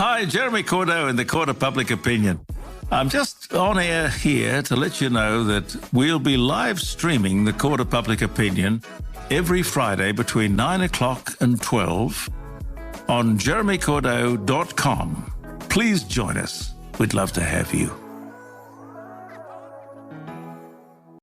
Hi, Jeremy Cordeaux in the Court of Public Opinion. I'm just on air here to let you know that we'll be live streaming the Court of Public Opinion every Friday between 9 o'clock and 12 on jeremycordeaux.com. Please join us. We'd love to have you.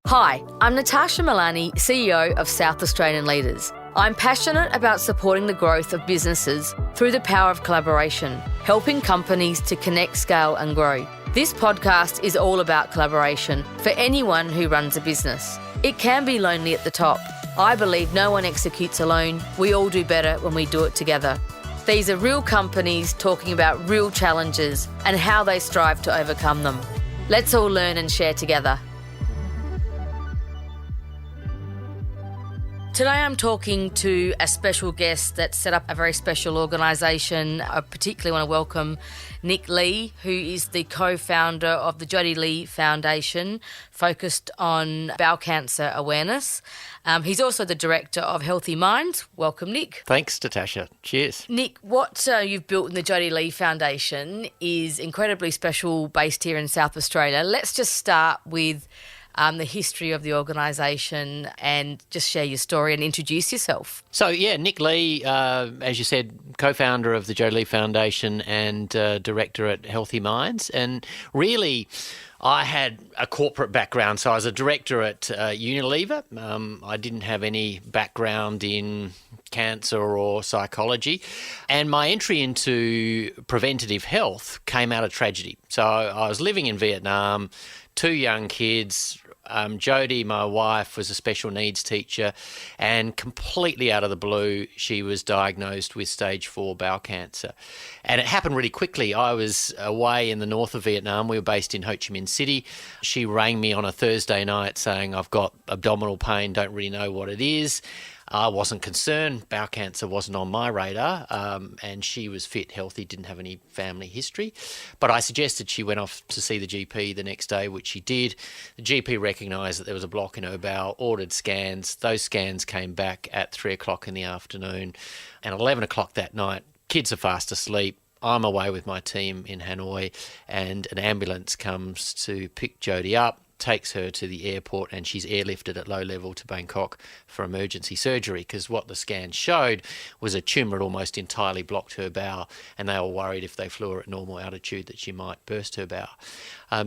Hi, I'm Natasha Milani, CEO of South Australian Leaders. I'm passionate about supporting the growth of businesses through the power of collaboration, helping companies to connect, scale and grow. This podcast is all about collaboration for anyone who runs a business. It can be lonely at the top. I believe no one executes alone. We all do better when we do it together. These are real companies talking about real challenges and how they strive to overcome them. Let's all learn and share together. Today I'm talking to a special guest that set up a very special organisation. I particularly want to welcome Nick Lee, who is the co-founder of the Jodi Lee Foundation, focused on bowel cancer awareness. He's also the director of Healthy Minds. Welcome, Nick. Thanks, Natasha. Cheers. Nick, what you've built in the Jodi Lee Foundation is incredibly special, based here in South Australia. Let's just start with the history of the organisation and just share your story and introduce yourself. So, Nick Lee, as you said, co-founder of the Jodi Lee Foundation and director at Healthy Minds. And really, I had a corporate background. So I was a director at Unilever. I didn't have any background in cancer or psychology. And my entry into preventative health came out of tragedy. So I was living in Vietnam, 2 young kids. Jodi, my wife, was a special needs teacher, and completely out of the blue, she was diagnosed with stage 4 bowel cancer. And it happened really quickly. I was away in the north of Vietnam. We were based in Ho Chi Minh City. She rang me on a Thursday night saying, I've got abdominal pain, don't really know what it is. I wasn't concerned. Bowel cancer wasn't on my radar, and she was fit, healthy, didn't have any family history. But I suggested she went off to see the GP the next day, which she did. The GP recognised that there was a block in her bowel, ordered scans. Those scans came back at 3 o'clock in the afternoon, and 11 o'clock that night, kids are fast asleep. I'm away with my team in Hanoi, and an ambulance comes to pick Jodi up, takes her to the airport, and she's airlifted at low level to Bangkok for emergency surgery, because what the scan showed was a tumour had almost entirely blocked her bowel, and they were worried if they flew her at normal altitude that she might burst her bowel.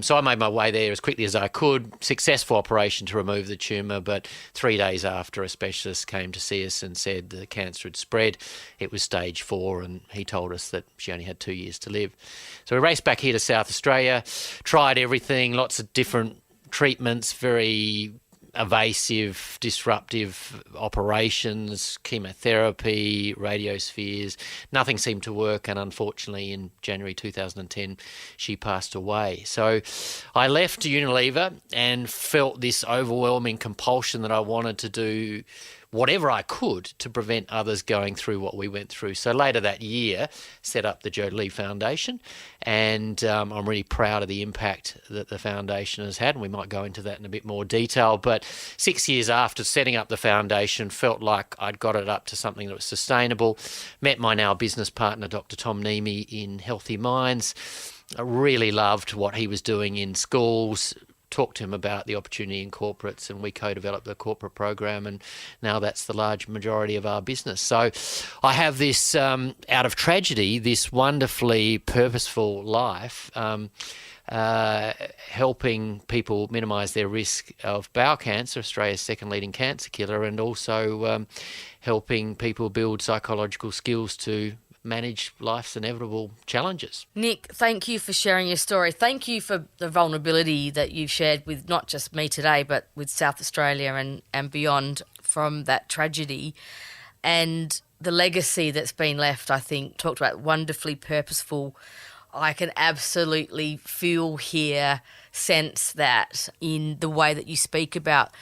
So I made my way there as quickly as I could. Successful operation to remove the tumour, but 3 days after, a specialist came to see us and said the cancer had spread. It was stage 4, and he told us that she only had 2 years to live. So we raced back here to South Australia, tried everything, lots of different treatments, very evasive, disruptive operations, chemotherapy, radiospheres. Nothing seemed to work, and unfortunately in January 2010 she passed away. So I left Unilever and felt this overwhelming compulsion that I wanted to do whatever I could to prevent others going through what we went through. So later that year, set up the Jodi Lee Foundation, and I'm really proud of the impact that the foundation has had, and we might go into that in a bit more detail. But 6 years after setting up the foundation, felt like I'd got it up to something that was sustainable. Met my now business partner, Dr. Tom Neame, in Healthy Minds. I really loved what he was doing in schools, talked to him about the opportunity in corporates, and we co-developed the corporate program, and now that's the large majority of our business. So I have this, out of tragedy, this wonderfully purposeful life, helping people minimise their risk of bowel cancer, Australia's second leading cancer killer, and also helping people build psychological skills to manage life's inevitable challenges. Nick, thank you for sharing your story. Thank you for the vulnerability that you've shared with not just me today, but with South Australia and beyond from that tragedy. And the legacy that's been left, I think, talked about wonderfully purposeful. I can absolutely feel, hear, sense that in the way that you speak about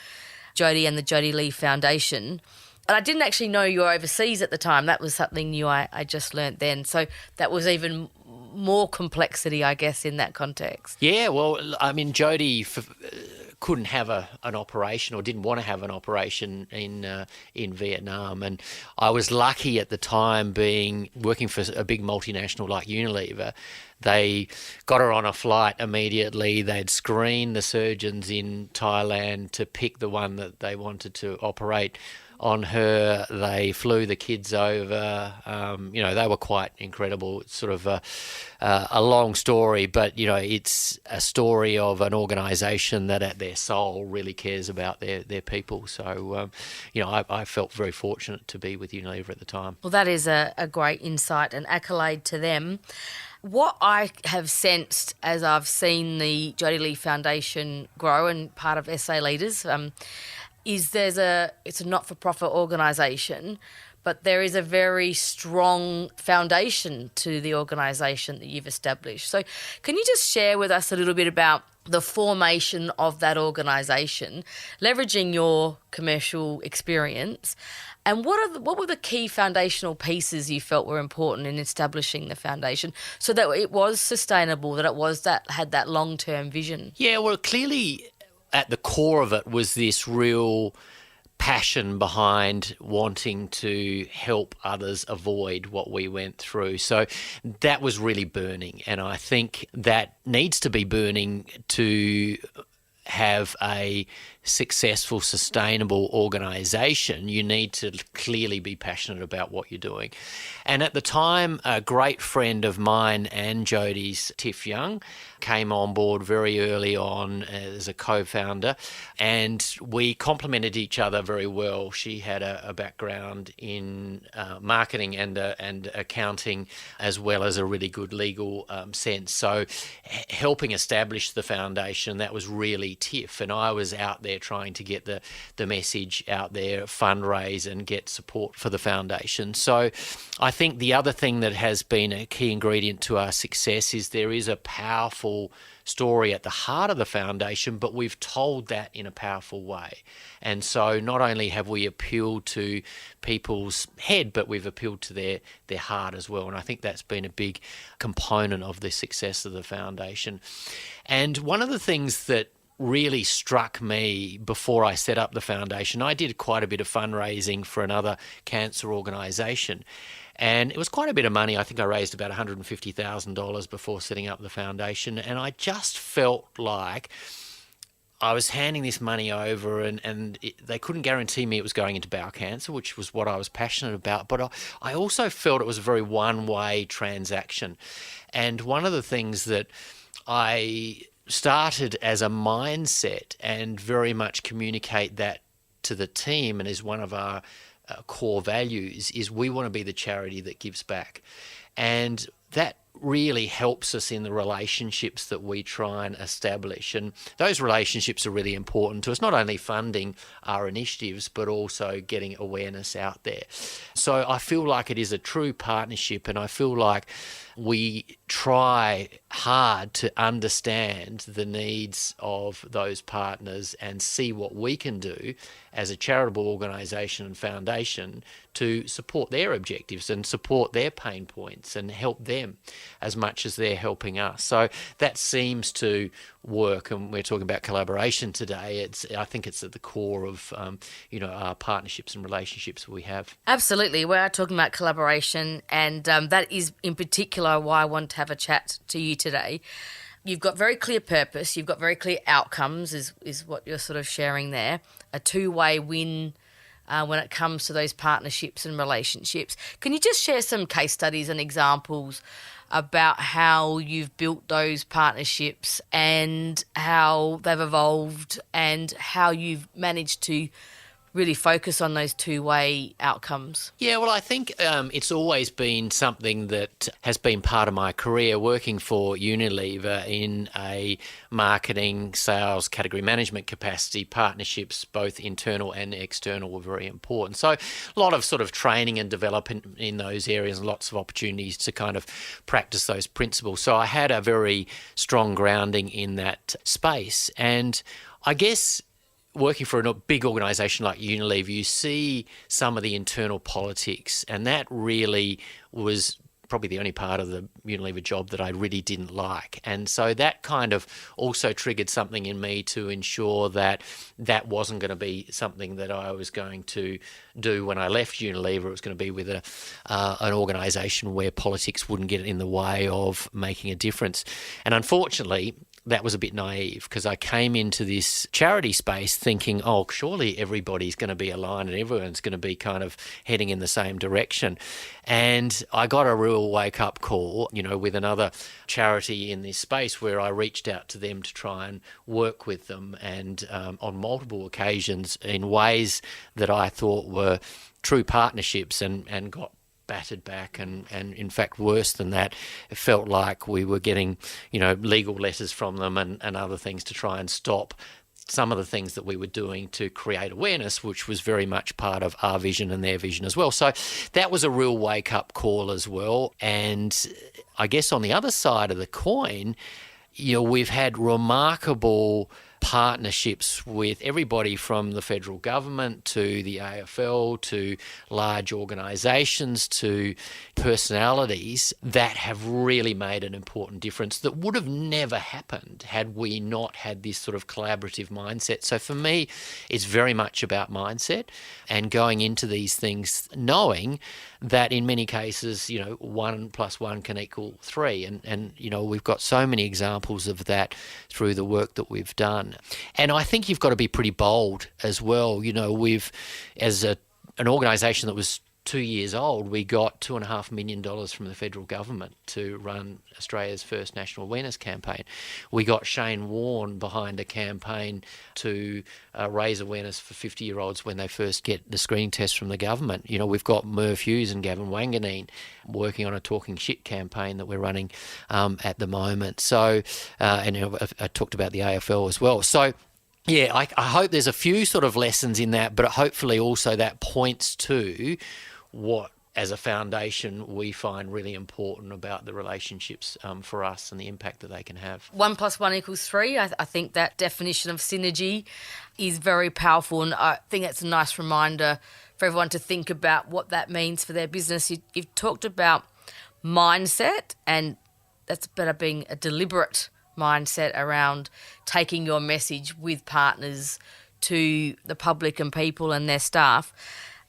Jodi and the Jodi Lee Foundation. And I didn't actually know you were overseas at the time. That was something new I just learnt then. So that was even more complexity, I guess, in that context. Yeah, well, I mean, Jodi couldn't have an operation or didn't want to have an operation in Vietnam. And I was lucky at the time, working for a big multinational like Unilever. They got her on a flight immediately. They'd screen the surgeons in Thailand to pick the one that they wanted to operate on her. They flew the kids over. They were quite incredible. It's sort of a long story, but, it's a story of an organisation that at their soul really cares about their people. So, I felt very fortunate to be with Unilever at the time. Well, that is a great insight and accolade to them. What I have sensed as I've seen the Jodi Lee Foundation grow and part of SA Leaders is it's a not-for-profit organisation, but there is a very strong foundation to the organisation that you've established. So can you just share with us a little bit about the formation of that organisation, leveraging your commercial experience, and what were the key foundational pieces you felt were important in establishing the foundation so that it was sustainable, that had that long-term vision? Yeah, well, clearly at the core of it was this real passion behind wanting to help others avoid what we went through. So that was really burning, and I think that needs to be burning to have a successful, sustainable organisation. You need to clearly be passionate about what you're doing. And at the time, a great friend of mine and Jodi's, Tiff Young, came on board very early on as a co-founder, and we complemented each other very well. She had a background in marketing and accounting, as well as a really good legal sense. So helping establish the foundation, that was really Tiff, and I was out there trying to get the message out there, fundraise and get support for the foundation. So I think the other thing that has been a key ingredient to our success is there is a powerful story at the heart of the foundation, but we've told that in a powerful way. And so not only have we appealed to people's head, but we've appealed to their heart as well. And I think that's been a big component of the success of the foundation. And one of the things that really struck me before I set up the foundation, I did quite a bit of fundraising for another cancer organisation, and it was quite a bit of money. I think I raised about $150,000 before setting up the foundation, and I just felt like I was handing this money over and they couldn't guarantee me it was going into bowel cancer, which was what I was passionate about, but I also felt it was a very one-way transaction. And one of the things that I started as a mindset and very much communicate that to the team, and is one of our core values, is we want to be the charity that gives back. And that really helps us in the relationships that we try and establish. And those relationships are really important to us, not only funding our initiatives, but also getting awareness out there. So I feel like it is a true partnership, and I feel like we try hard to understand the needs of those partners and see what we can do as a charitable organisation and foundation to support their objectives and support their pain points and help them as much as they're helping us. So that seems to work, and we're talking about collaboration today. I think it's at the core of our partnerships and relationships we have. Absolutely, we are talking about collaboration, and that is in particular why I want to have a chat to you today. You've got very clear purpose, you've got very clear outcomes, is what you're sort of sharing there. A two-way win when it comes to those partnerships and relationships. Can you just share some case studies and examples about how you've built those partnerships and how they've evolved and how you've managed to really focus on those two-way outcomes? Yeah, well, I think it's always been something that has been part of my career, working for Unilever in a marketing, sales, category management capacity. Partnerships, both internal and external, were very important. So a lot of sort of training and development in those areas, and lots of opportunities to kind of practice those principles. So I had a very strong grounding in that space. And I guess working for a big organisation like Unilever, you see some of the internal politics, and that really was probably the only part of the Unilever job that I really didn't like. And so that kind of also triggered something in me to ensure that that wasn't going to be something that I was going to do when I left Unilever. It was going to be with an organisation where politics wouldn't get in the way of making a difference. And unfortunately, that was a bit naive, because I came into this charity space thinking, oh, surely everybody's going to be aligned and everyone's going to be kind of heading in the same direction. And I got a real wake-up call, with another charity in this space, where I reached out to them to try and work with them, and on multiple occasions in ways that I thought were true partnerships, and got battered back, and in fact worse than that, it felt like we were getting legal letters from them and other things to try and stop some of the things that we were doing to create awareness, which was very much part of our vision and their vision as well. So that was a real wake-up call as well. And I guess on the other side of the coin, we've had remarkable partnerships with everybody from the federal government to the AFL to large organisations to personalities that have really made an important difference that would have never happened had we not had this sort of collaborative mindset. So for me, it's very much about mindset and going into these things knowing that in many cases, 1 + 1 can equal 3. And we've got so many examples of that through the work that we've done. And I think you've got to be pretty bold as well. We've, as an organisation that was 2 years old, we got $2.5 million from the federal government to run Australia's first national awareness campaign. We got Shane Warne behind a campaign to raise awareness for 50-year-olds when they first get the screening test from the government. We've got Merv Hughes and Gavin Wanganeen working on a Talking Shit campaign that we're running at the moment. So, and I talked about the AFL as well. So, yeah, I hope there's a few sort of lessons in that, but hopefully also that points to what, as a foundation, we find really important about the relationships for us and the impact that they can have. 1 + 1 = 3. I think that definition of synergy is very powerful, and I think it's a nice reminder for everyone to think about what that means for their business. You've talked about mindset, and that's better being a deliberate mindset around taking your message with partners to the public and people and their staff.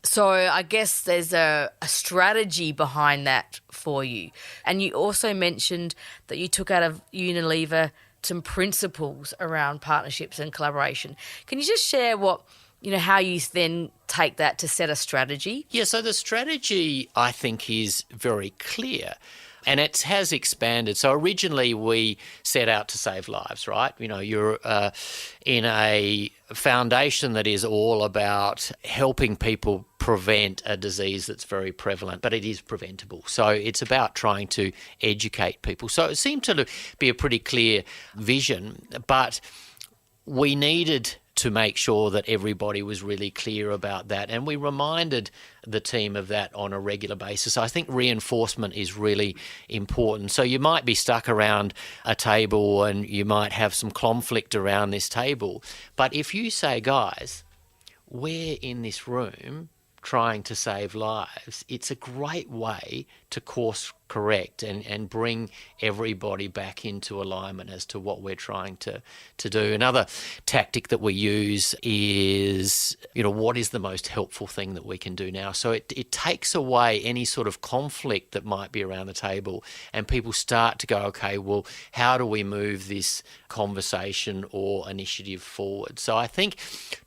So I guess there's a strategy behind that for you. And you also mentioned that you took out of Unilever some principles around partnerships and collaboration. Can you just share how you then take that to set a strategy? Yeah, so the strategy, I think, is very clear. And it has expanded. So originally we set out to save lives, right? You're in a foundation that is all about helping people prevent a disease that's very prevalent, but it is preventable. So it's about trying to educate people. So it seemed to be a pretty clear vision, but we needed to make sure that everybody was really clear about that. And we reminded the team of that on a regular basis. I think reinforcement is really important. So you might be stuck around a table and you might have some conflict around this table. But if you say, guys, we're in this room trying to save lives, it's a great way to course correct and bring everybody back into alignment as to what we're trying to do. Another tactic that we use is, what is the most helpful thing that we can do now? So it takes away any sort of conflict that might be around the table, and people start to go, okay, well, how do we move this conversation or initiative forward? So I think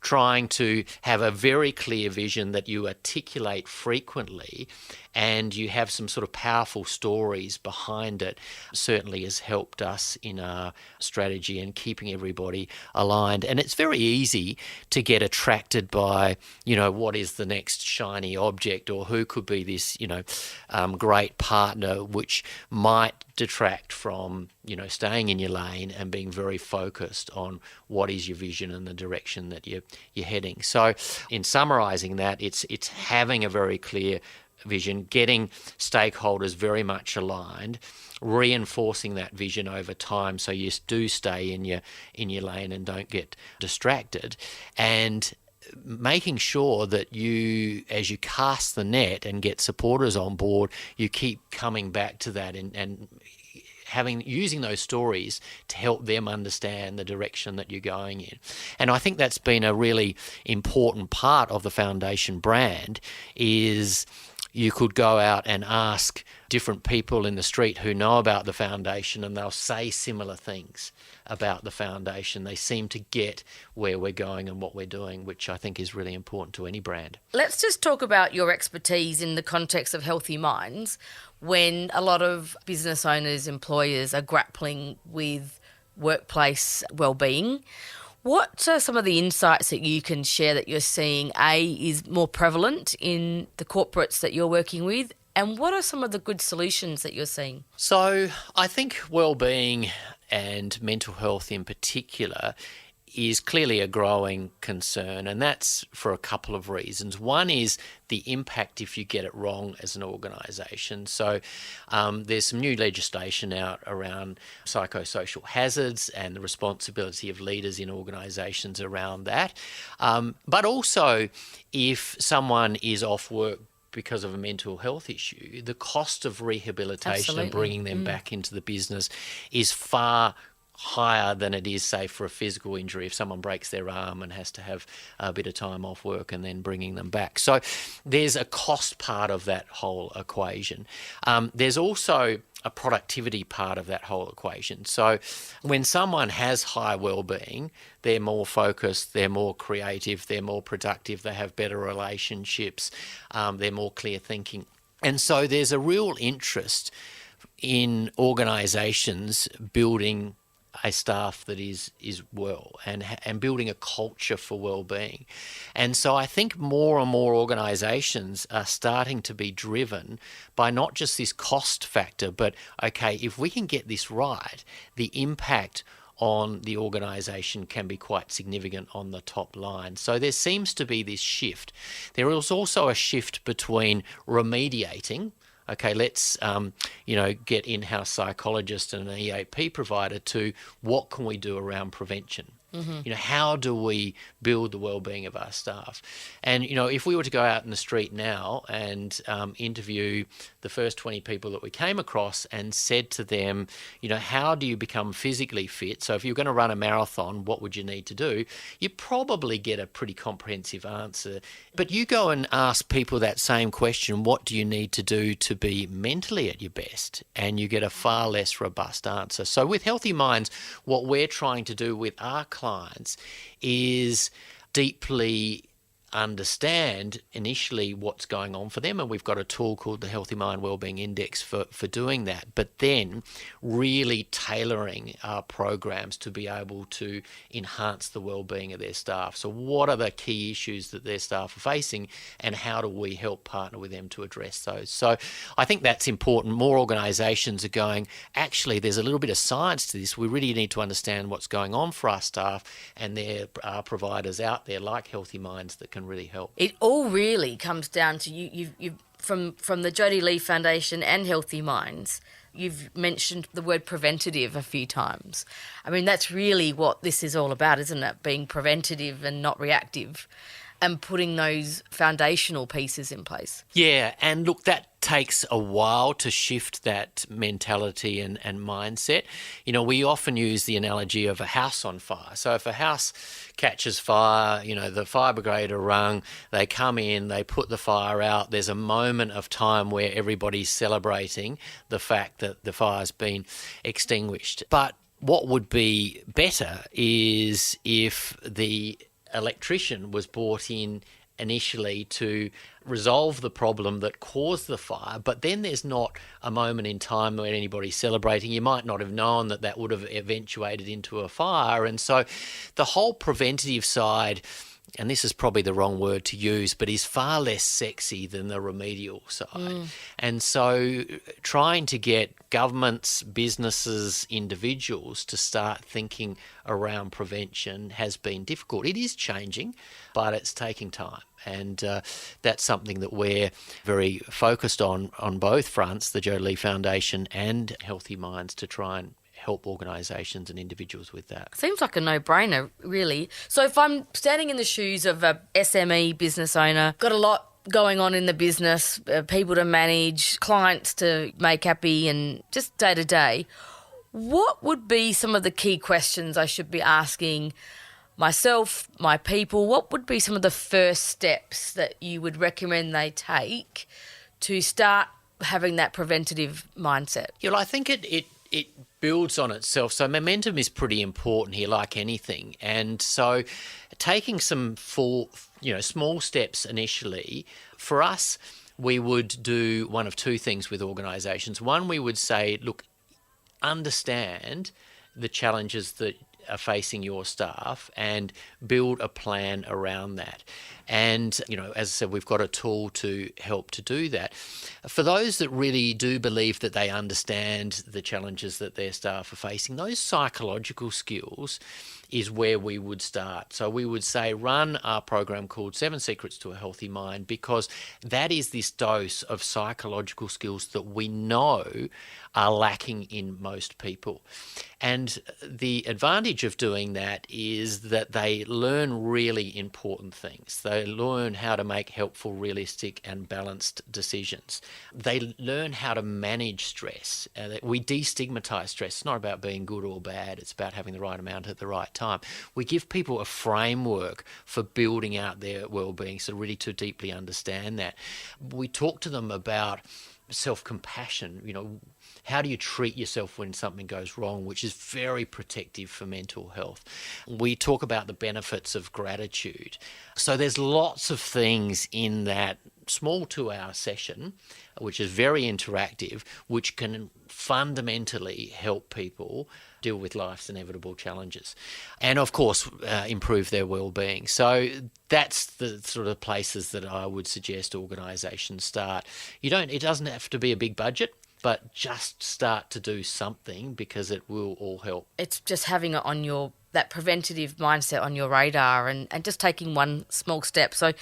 trying to have a very clear vision that you articulate frequently and you have some sort of powerful stories behind it certainly has helped us in our strategy and keeping everybody aligned. And it's very easy to get attracted by, what is the next shiny object or who could be this, great partner, which might detract from, staying in your lane and being very focused on what is your vision and the direction that you're heading. So in summarising that, it's having a very clear vision, getting stakeholders very much aligned, reinforcing that vision over time so you do stay in your lane and don't get distracted, and making sure that you, as you cast the net and get supporters on board, you keep coming back to that and using those stories to help them understand the direction that you're going in. And I think that's been a really important part of the foundation brand. Is you could go out and ask different people in the street who know about the foundation, and they'll say similar things about the foundation. They seem to get where we're going and what we're doing, which I think is really important to any brand. Let's just talk about your expertise in the context of Healthy Minds, when a lot of business owners, employers are grappling with workplace well-being. What are some of the insights that you can share that you're seeing, is more prevalent in the corporates that you're working with? And what are some of the good solutions that you're seeing? So I think well-being and mental health in particular is clearly a growing concern, and that's for a couple of reasons. One is the impact if you get it wrong as an organisation. So there's some new legislation out around psychosocial hazards and the responsibility of leaders in organisations around that. But also, if someone is off work because of a mental health issue, the cost of rehabilitation and bringing them back into the business is far higher than it is, say, for a physical injury, if someone breaks their arm and has to have a bit of time off work and then bringing them back. So there's a cost part of that whole equation. There's also a productivity part of that whole equation. So when someone has high well-being, they're more focused, they're more creative, they're more productive, they have better relationships, they're more clear thinking. And so there's a real interest in organisations building a staff that is well and building a culture for well-being. And so I think more and more organisations are starting to be driven by not just this cost factor, but, okay, if we can get this right, the impact on the organisation can be quite significant on the top line. So there seems to be this shift. There is also a shift between remediating. Okay, let's get in-house psychologists and an EAP provider to what can we do around prevention? Mm-hmm. How do we build the well-being of our staff? And, if we were to go out in the street now and interview the first 20 people that we came across and said to them, how do you become physically fit? So if you're going to run a marathon, what would you need to do? You probably get a pretty comprehensive answer. But you go and ask people that same question, what do you need to do to be mentally at your best? And you get a far less robust answer. So with Healthy Minds, what we're trying to do with our clients is deeply understand initially what's going on for them, and we've got a tool called the Healthy Mind Wellbeing Index for doing that, but then really tailoring our programs to be able to enhance the wellbeing of their staff. So what are the key issues that their staff are facing, and how do we help partner with them to address those? So I think that's important. More organisations are going, actually there's a little bit of science to this. We really need to understand what's going on for our staff, and there are providers out there like Healthy Minds that can really help. It all really comes down to you from the Jodi Lee Foundation and Healthy Minds. You've mentioned the word preventative a few times. I mean, that's really what this is all about, isn't it? Being preventative and not reactive, and putting those foundational pieces in place. Yeah, and look, that takes a while to shift that mentality and mindset. We often use the analogy of a house on fire. So if a house catches fire, the fire brigade are rung, they come in, they put the fire out. There's a moment of time where everybody's celebrating the fact that the fire's been extinguished. But what would be better is if the electrician was brought in initially to resolve the problem that caused the fire, but then there's not a moment in time where anybody's celebrating. You might not have known that would have eventuated into a fire. And so the whole preventative side, and this is probably the wrong word to use, but is far less sexy than the remedial side. And so trying to get governments, businesses, individuals to start thinking around prevention has been difficult. It is changing, but it's taking time. And that's something that we're very focused on both fronts, the Jodi Lee Foundation and Healthy Minds, to try and help organisations and individuals with that. Seems like a no-brainer, really. So if I'm standing in the shoes of a SME business owner, got a lot going on in the business, people to manage, clients to make happy, and just day to day, what would be some of the key questions I should be asking myself, my people? What would be some of the first steps that you would recommend they take to start having that preventative mindset? Yeah, well, I think it builds on itself. So momentum is pretty important here, like anything. And so taking some small steps initially, for us, we would do one of two things with organisations. One, we would say, look, understand the challenges that are facing your staff and build a plan around that. And, as I said, we've got a tool to help to do that. For those that really do believe that they understand the challenges that their staff are facing, those psychological skills is where we would start. So we would say run our program called 7 Secrets to a Healthy Mind, because that is this dose of psychological skills that we know are lacking in most people. And the advantage of doing that is that they learn really important things. They learn how to make helpful, realistic and balanced decisions. They learn how to manage stress. We destigmatize stress. It's not about being good or bad. It's about having the right amount at the right time. We give people a framework for building out their well-being, so really to deeply understand that. We talk to them about self-compassion, how do you treat yourself when something goes wrong, which is very protective for mental health. We talk about the benefits of gratitude. So there's lots of things in that small 2-hour session, which is very interactive, which can fundamentally help people deal with life's inevitable challenges and, of course, improve their well-being. So that's the sort of places that I would suggest organisations start. It doesn't have to be a big budget, but just start to do something, because it will all help. It's just having it on that preventative mindset on your radar and just taking one small step. So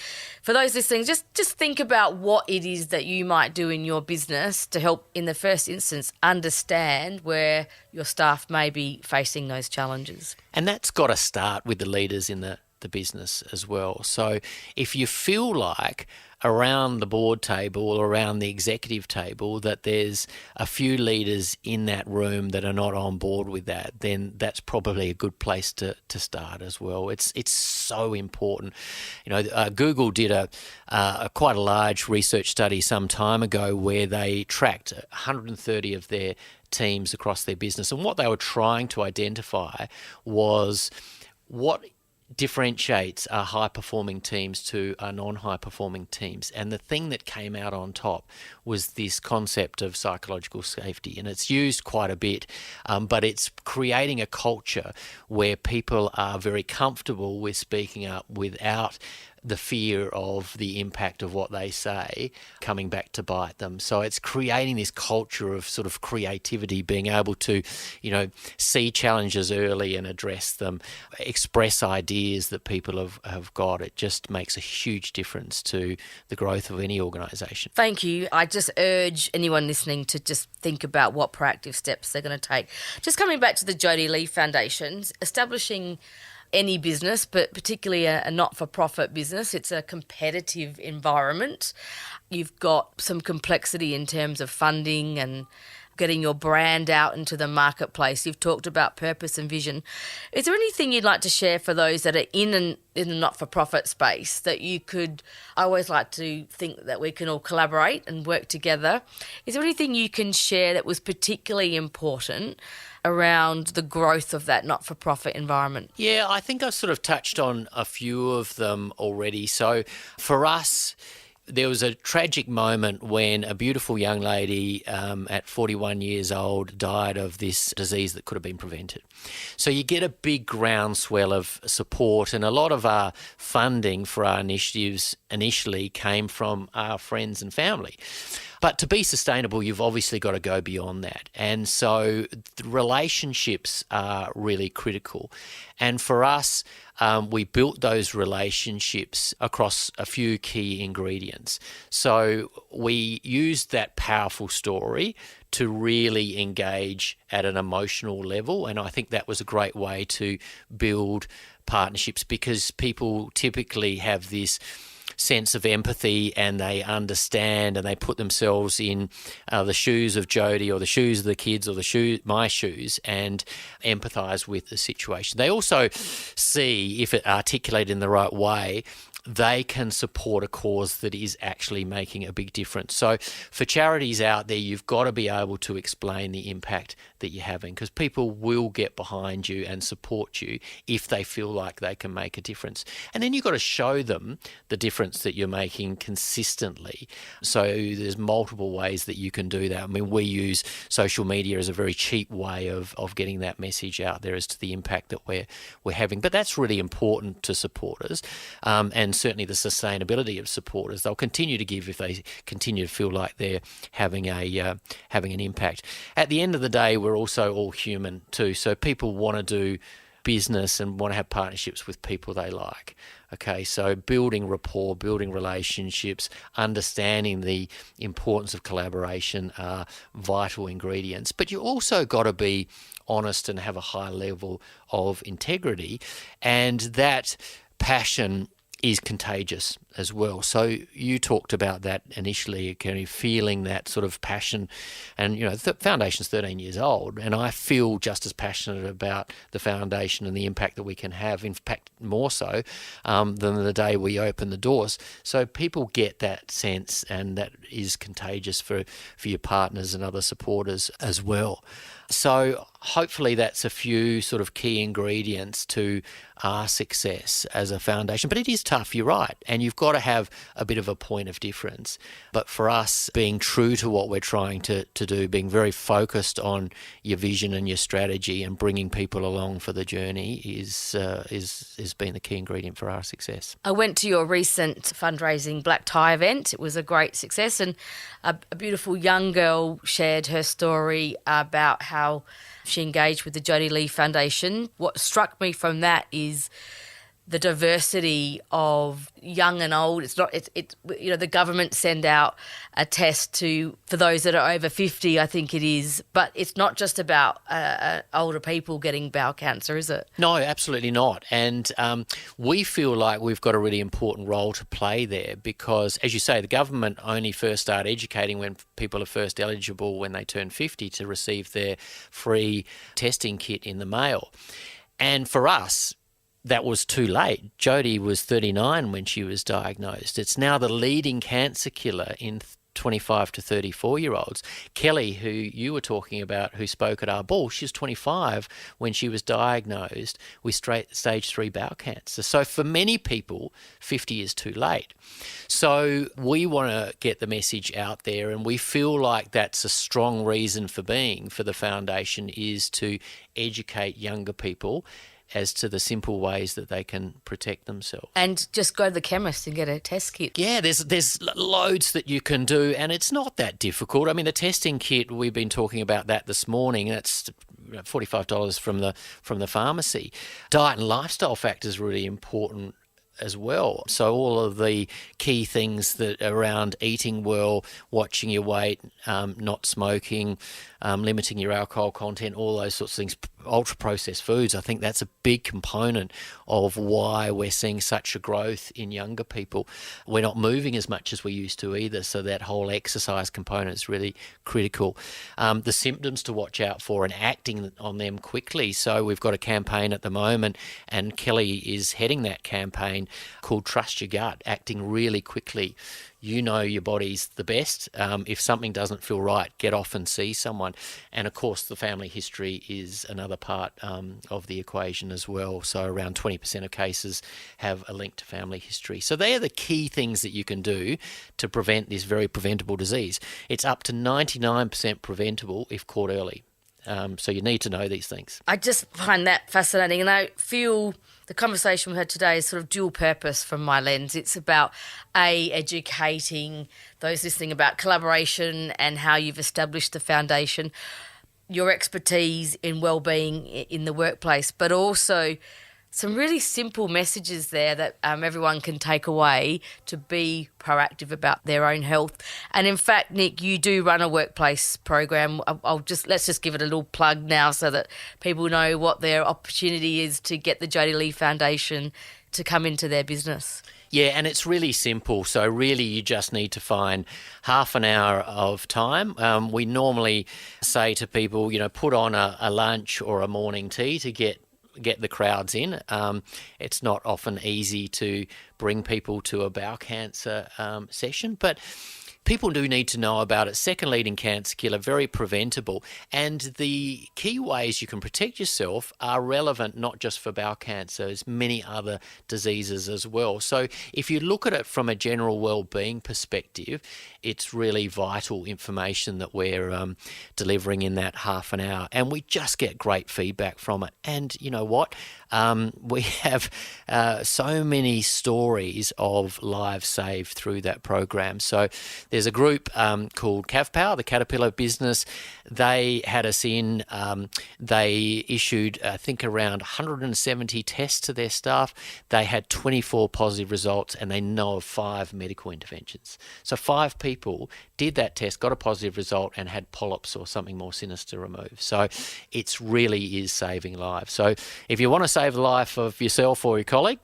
for those listening, just think about what it is that you might do in your business to help, in the first instance, understand where your staff may be facing those challenges. And that's got to start with the leaders in the business as well. So if you feel like around the board table or around the executive table that there's a few leaders in that room that are not on board with that, then that's probably a good place to start as well. It's so important. Google did a quite a large research study some time ago where they tracked 130 of their teams across their business, and what they were trying to identify was what differentiates our high-performing teams to our non-high-performing teams. And the thing that came out on top was this concept of psychological safety. And it's used quite a bit, but it's creating a culture where people are very comfortable with speaking up without the fear of the impact of what they say coming back to bite them. So it's creating this culture of sort of creativity, being able to, see challenges early and address them, express ideas that people have got. It just makes a huge difference to the growth of any organisation. Thank you. I just urge anyone listening to just think about what proactive steps they're going to take. Just coming back to the Jodi Lee Foundation, establishing any business, but particularly a not-for-profit business, it's a competitive environment. You've got some complexity in terms of funding and getting your brand out into the marketplace. You've talked about purpose and vision. Is there anything you'd like to share for those that are in the not-for-profit space that you could? I always like to think that we can all collaborate and work together. Is there anything you can share that was particularly important around the growth of that not-for-profit environment? Yeah, I think I've sort of touched on a few of them already. So for us, there was a tragic moment when a beautiful young lady at 41 years old died of this disease that could have been prevented. So you get a big groundswell of support, and a lot of our funding for our initiatives initially came from our friends and family. But to be sustainable, you've obviously got to go beyond that. And so the relationships are really critical. And for us, we built those relationships across a few key ingredients. So we used that powerful story to really engage at an emotional level. And I think that was a great way to build partnerships, because people typically have this sense of empathy and they understand and they put themselves in the shoes of Jodi or the shoes of the kids or my shoes, and empathise with the situation. They also see, if it articulated in the right way, they can support a cause that is actually making a big difference. So for charities out there, you've got to be able to explain the impact that you're having, because people will get behind you and support you if they feel like they can make a difference. And then you've got to show them the difference that you're making consistently. So there's multiple ways that you can do that. I mean, we use social media as a very cheap way of getting that message out there as to the impact that we're having. But that's really important to supporters, and certainly the sustainability of supporters. They'll continue to give if they continue to feel like they're having an impact. At the end of the day, we're also all human too. So people want to do business and want to have partnerships with people they like. Okay, so building rapport, building relationships, understanding the importance of collaboration are vital ingredients. But you also got to be honest and have a high level of integrity, and that passion is contagious as well. So you talked about that initially, kind of feeling that sort of passion. And, the foundation's 13 years old, and I feel just as passionate about the foundation and the impact that we can have, in fact, more so than the day we open the doors. So people get that sense, and that is contagious for your partners and other supporters as well. So hopefully that's a few sort of key ingredients to our success as a foundation. But it is tough, you're right, and you've got to have a bit of a point of difference. But for us, being true to what we're trying to do, being very focused on your vision and your strategy and bringing people along for the journey is been the key ingredient for our success. I went to your recent fundraising black tie event. It was a great success, and a beautiful young girl shared her story about how she engaged with the Jodi Lee Foundation. What struck me from that is the diversity of young and old. It's not. The government send out a test for those that are over 50, I think it is. But it's not just about older people getting bowel cancer, is it? No, absolutely not. And we feel like we've got a really important role to play there, because, as you say, the government only first start educating when people are first eligible when they turn 50 to receive their free testing kit in the mail. And for us, that was too late. Jodi was 39 when she was diagnosed. It's now the leading cancer killer in 25 to 34-year-olds. Kelly, who you were talking about, who spoke at our ball, she was 25 when she was diagnosed with stage 3 bowel cancer. So for many people, 50 is too late. So we want to get the message out there, and we feel like that's a strong reason for the foundation, is to educate younger people as to the simple ways that they can protect themselves. And just go to the chemist and get a test kit. Yeah, there's loads that you can do, and it's not that difficult. I mean, the testing kit, we've been talking about that this morning. That's $45 from the pharmacy. Diet and lifestyle factors really important as well. So all of the key things that around eating well, watching your weight, not smoking, limiting your alcohol content, all those sorts of things, ultra-processed foods, I think that's a big component of why we're seeing such a growth in younger people. We're not moving as much as we used to either, so that whole exercise component is really critical. The symptoms to watch out for and acting on them quickly. So we've got a campaign at the moment, and Kelly is heading that campaign, called Trust Your Gut, acting really quickly. You know your body's the best. If something doesn't feel right, get off and see someone. And of course, the family history is another part of the equation as well. So around 20% of cases have a link to family history. So they are the key things that you can do to prevent this very preventable disease. It's up to 99% preventable if caught early. So you need to know these things. I just find that fascinating, and I feel the conversation we had today is sort of dual purpose from my lens. It's about, educating those listening about collaboration and how you've established the foundation, your expertise in wellbeing in the workplace, but also some really simple messages there that everyone can take away to be proactive about their own health. And in fact, Nick, you do run a workplace program. Let's just give it a little plug now so that people know what their opportunity is to get the Jodi Lee Foundation to come into their business. Yeah, and it's really simple. So really you just need to find half an hour of time. We normally say to people, put on a lunch or a morning tea to get the crowds in. It's not often easy to bring people to a bowel cancer session, but people do need to know about it. Second leading cancer killer, very preventable. And the key ways you can protect yourself are relevant not just for bowel cancer, as many other diseases as well. So if you look at it from a general well-being perspective, it's really vital information that we're delivering in that half an hour. And we just get great feedback from it. And you know what? We have so many stories of lives saved through that program. So there's a group called CavPower, the Caterpillar business. They had us in. They issued, I think, around 170 tests to their staff. They had 24 positive results, and they know of 5 medical interventions. So 5 people did that test, got a positive result, and had polyps or something more sinister removed. So it really is saving lives. So if you want to save the life of yourself or your colleague,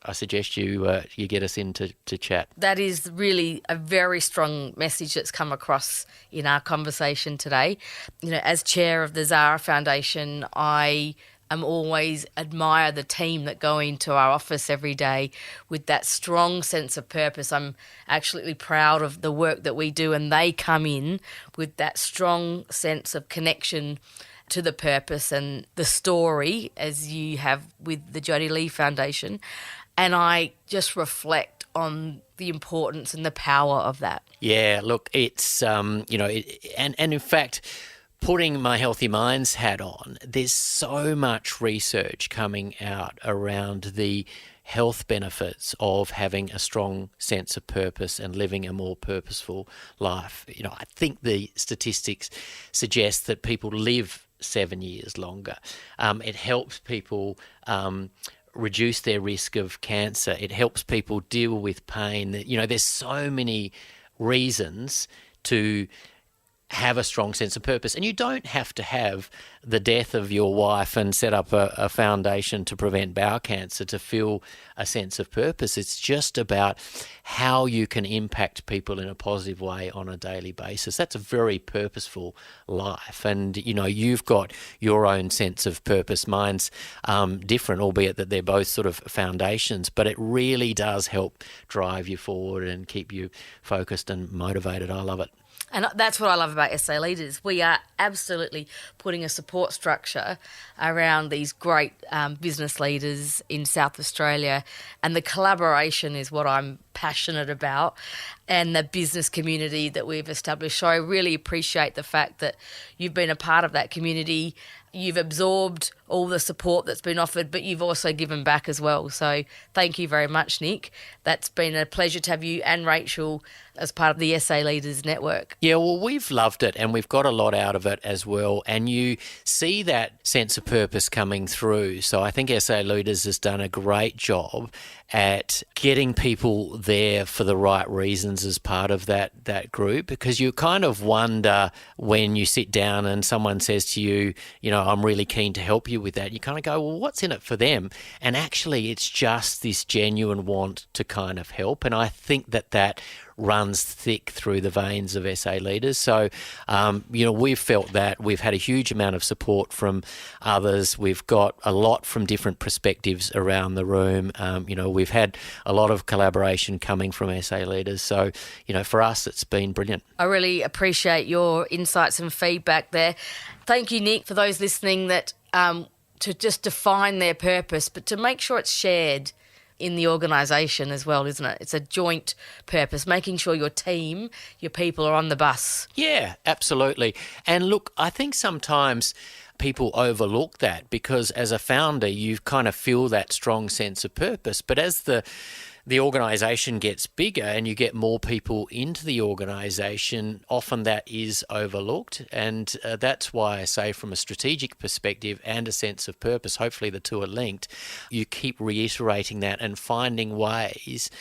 I suggest you get us in to chat. That is really a very strong message that's come across in our conversation today. As chair of the Zara Foundation, I always admire the team that go into our office every day with that strong sense of purpose. I'm absolutely proud of the work that we do, and they come in with that strong sense of connection to the purpose and the story, as you have with the Jodi Lee Foundation. And I just reflect on the importance and the power of that. Yeah, look, it's, and in fact, putting my Healthy Minds hat on, there's so much research coming out around the health benefits of having a strong sense of purpose and living a more purposeful life. I think the statistics suggest that people live 7 years longer. It helps people reduce their risk of cancer. It helps people deal with pain. There's so many reasons to have a strong sense of purpose. And you don't have to have the death of your wife and set up a foundation to prevent bowel cancer to feel a sense of purpose. It's just about how you can impact people in a positive way on a daily basis. That's a very purposeful life. And, you've got your own sense of purpose. Mine's different, albeit that they're both sort of foundations, but it really does help drive you forward and keep you focused and motivated. I love it. And that's what I love about SA Leaders. We are absolutely putting a support structure around these great business leaders in South Australia, and the collaboration is what I'm passionate about, and the business community that we've established. So I really appreciate the fact that you've been a part of that community. You've absorbed all the support that's been offered, but you've also given back as well. So thank you very much, Nick. That's been a pleasure to have you and Rachel as part of the SA Leaders Network. Yeah, well, we've loved it, and we've got a lot out of it as well. And you see that sense of purpose coming through. So I think SA Leaders has done a great job at getting people there for the right reasons as part of that group, because you kind of wonder when you sit down and someone says to you, I'm really keen to help you with that. You kind of go, well, what's in it for them? And actually, it's just this genuine want to kind of help. And I think that runs thick through the veins of SA Leaders. So, we've felt that. We've had a huge amount of support from others. We've got a lot from different perspectives around the room. We've had a lot of collaboration coming from SA Leaders. So, for us, it's been brilliant. I really appreciate your insights and feedback there. Thank you, Nick, for those listening that to just define their purpose, but to make sure it's shared in the organisation as well, isn't it? It's a joint purpose, making sure your team, your people are on the bus. Yeah, absolutely. And look, I think sometimes people overlook that because as a founder, you kind of feel that strong sense of purpose. But as the organisation gets bigger and you get more people into the organisation, often that is overlooked. And that's why I say from a strategic perspective and a sense of purpose, hopefully the two are linked, you keep reiterating that and finding ways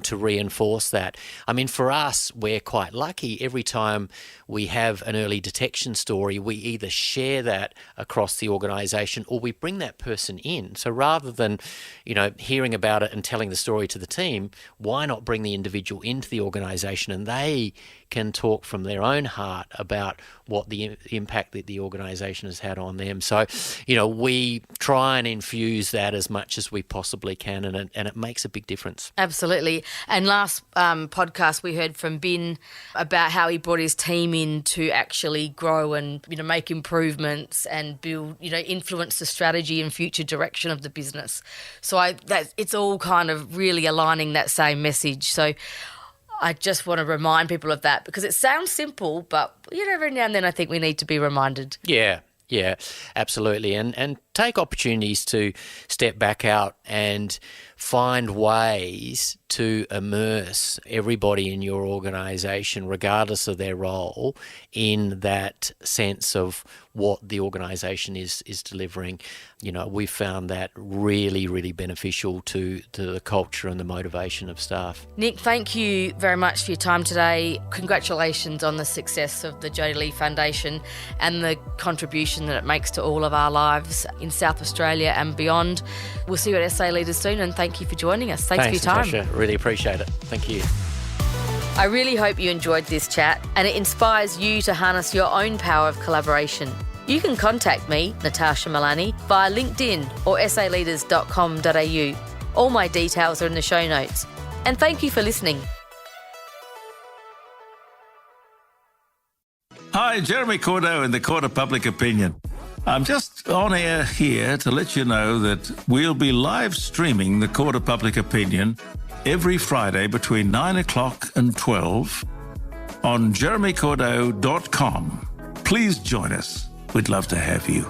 to reinforce that. I mean, for us, we're quite lucky. Every time we have an early detection story, we either share that across the organisation or we bring that person in. So rather than, hearing about it and telling the story to the team, why not bring the individual into the organisation and they can talk from their own heart about what the impact that the organisation has had on them. So, we try and infuse that as much as we possibly can, and it makes a big difference. Absolutely. And last podcast we heard from Ben about how he brought his team in to actually grow and, make improvements and build, influence the strategy and future direction of the business. So it's all kind of really aligning that same message. So I just want to remind people of that because it sounds simple, but every now and then I think we need to be reminded. Yeah, absolutely. And take opportunities to step back out and find ways to immerse everybody in your organisation, regardless of their role, in that sense of what the organisation is delivering. We've found that really, really beneficial to the culture and the motivation of staff. Nick, thank you very much for your time today. Congratulations on the success of the Jodi Lee Foundation and the contribution that it makes to all of our lives in South Australia and beyond. We'll see you at SA Leaders soon, and thank you for joining us. Thanks for your time. Natasha. Really appreciate it. Thank you. I really hope you enjoyed this chat and it inspires you to harness your own power of collaboration. You can contact me, Natasha Milani, via LinkedIn or saleaders.com.au. All my details are in the show notes. And thank you for listening. Hi, Jeremy Cordeaux in the Court of Public Opinion. I'm just on air here to let you know that we'll be live streaming the Court of Public Opinion every Friday between 9 o'clock and 12 on jeremycordeaux.com. Please join us. We'd love to have you.